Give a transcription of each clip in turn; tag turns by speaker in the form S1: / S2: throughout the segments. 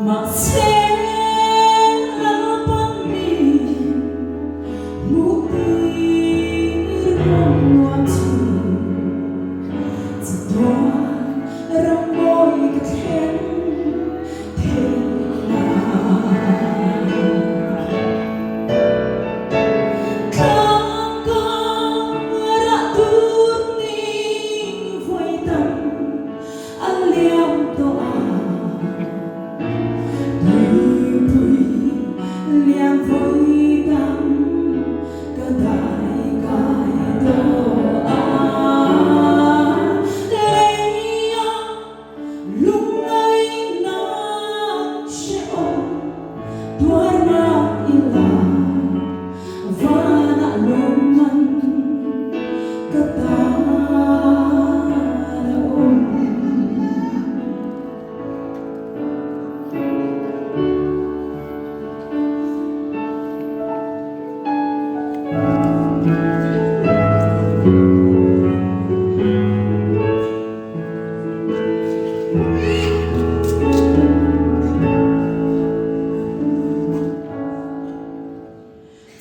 S1: mà sẽ là bằng mình một tiếng không ngoan chỉ toa răng môi cái thiên thiên không có đã tuôn đi vui tâm anh liam toa liam vui tâm cơ đại cài đồ lấy lúc ấy nó sẽ ôm đuôi nó ilah và đã luôn mặn cơ ta đã ôm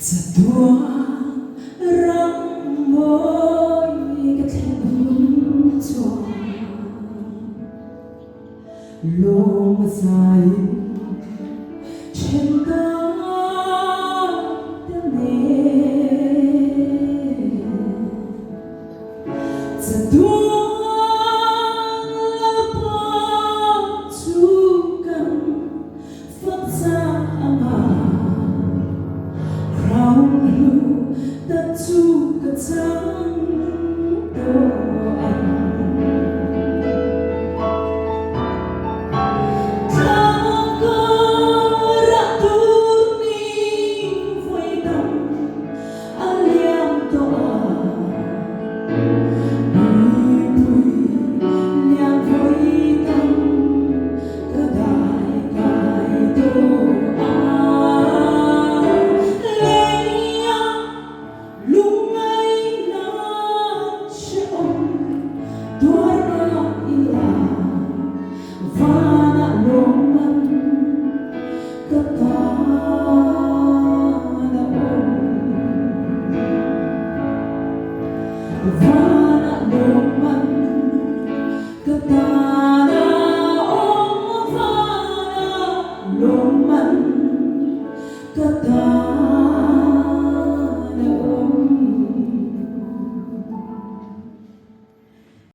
S1: Setua răng môi cái thèm chua lô mà dài trên đó nè setua lapor chukan phát ra ama lu ta chu ka chang to an ta có ra tu ni vui tâm aliam to liam vui tâm ka dai kai to Kata